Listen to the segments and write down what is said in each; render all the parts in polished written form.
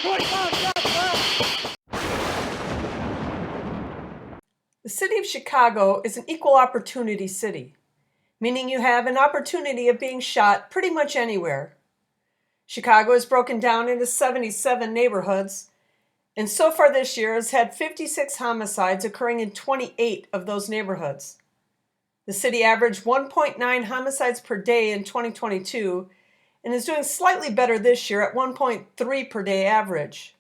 The city of Chicago is an equal opportunity city, meaning you have an opportunity of being shot pretty much anywhere. Chicago is broken down into 77 neighborhoods, and so far this year has had 56 homicides occurring in 28 of those neighborhoods. The city averaged 1.9 homicides per day in 2022 and is doing slightly better this year at 1.3 per day average.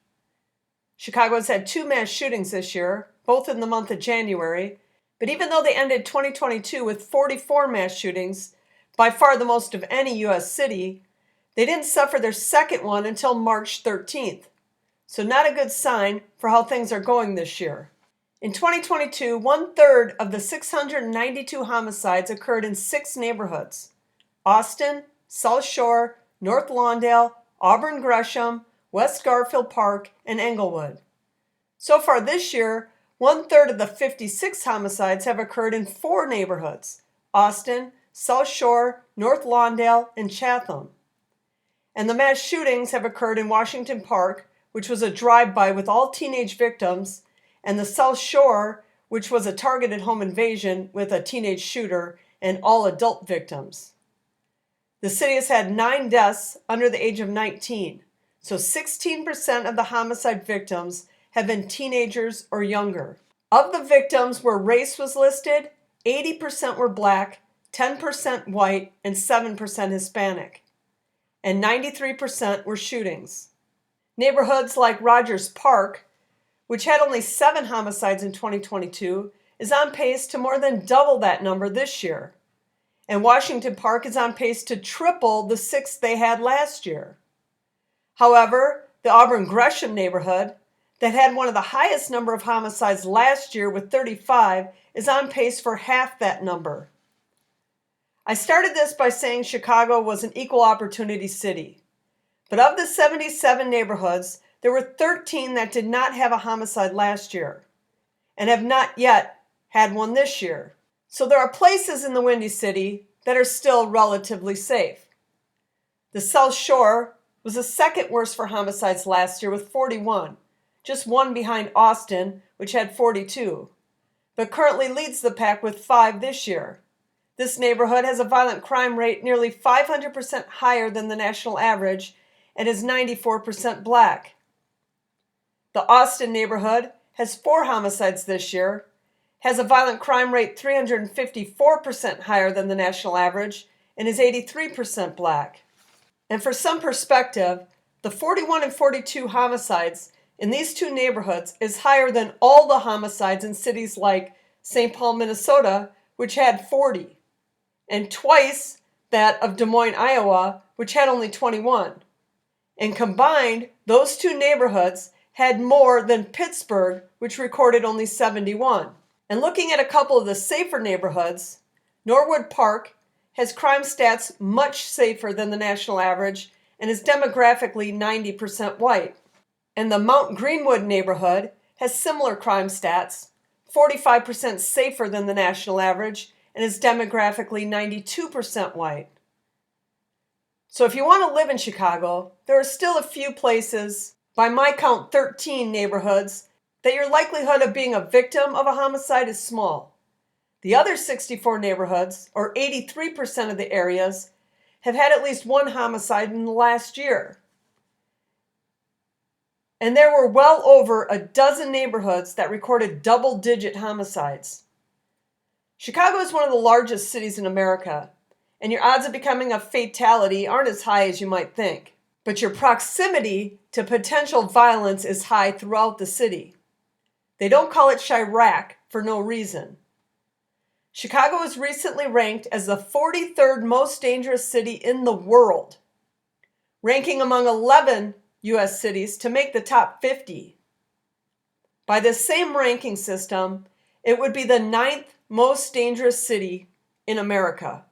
Chicago has had 2 mass shootings this year, both in the month of January, but even though they ended 2022 with 44 mass shootings, by far the most of any U.S. city, they didn't suffer their second one until March 13th. So not a good sign for how things are going this year. In 2022, 1/3 of the 692 homicides occurred in 6 neighborhoods: Austin, South Shore, North Lawndale, Auburn Gresham, West Garfield Park, and Englewood. So far this year, 1/3 of the 56 homicides have occurred in 4 neighborhoods: Austin, South Shore, North Lawndale, and Chatham. And the mass shootings have occurred in Washington Park, which was a drive-by with all teenage victims, and the South Shore, which was a targeted home invasion with a teenage shooter and all adult victims. The city has had 9 deaths under the age of 19, so 16% of the homicide victims have been teenagers or younger. Of the victims where race was listed, 80% were black, 10% white, and 7% Hispanic. And 93% were shootings. Neighborhoods like Rogers Park, which had only 7 homicides in 2022, is on pace to more than double that number this year. And Washington Park is on pace to triple the 6 they had last year. However, the Auburn Gresham neighborhood, that had one of the highest number of homicides last year with 35, is on pace for half that number. I started this by saying Chicago was an equal opportunity city. But of the 77 neighborhoods, there were 13 that did not have a homicide last year and have not yet had one this year. So there are places in the Windy City that are still relatively safe. The South Shore was the second worst for homicides last year with 41, just 1 behind Austin, which had 42, but currently leads the pack with 5 this year. This neighborhood has a violent crime rate nearly 500% higher than the national average and is 94% black. The Austin neighborhood has 4 homicides this year, has a violent crime rate 354% higher than the national average, and is 83% black. And for some perspective, the 41 and 42 homicides in these 2 neighborhoods is higher than all the homicides in cities like St. Paul, Minnesota, which had 40, and twice that of Des Moines, Iowa, which had only 21. And combined, those 2 neighborhoods had more than Pittsburgh, which recorded only 71. And looking at a couple of the safer neighborhoods, Norwood Park has crime stats much safer than the national average and is demographically 90% white. And the Mount Greenwood neighborhood has similar crime stats, 45% safer than the national average, and is demographically 92% white. So if you want to live in Chicago, there are still a few places, by my count 13 neighborhoods, that your likelihood of being a victim of a homicide is small. The other 64 neighborhoods, or 83% of the areas, have had at least 1 homicide in the last year. And there were well over a dozen neighborhoods that recorded double-digit homicides. Chicago is one of the largest cities in America, and your odds of becoming a fatality aren't as high as you might think. But your proximity to potential violence is high throughout the city. They don't call it Chirac for no reason. Chicago was recently ranked as the 43rd most dangerous city in the world, ranking among 11 U.S. cities to make the top 50. By this same ranking system, it would be the 9th most dangerous city in America.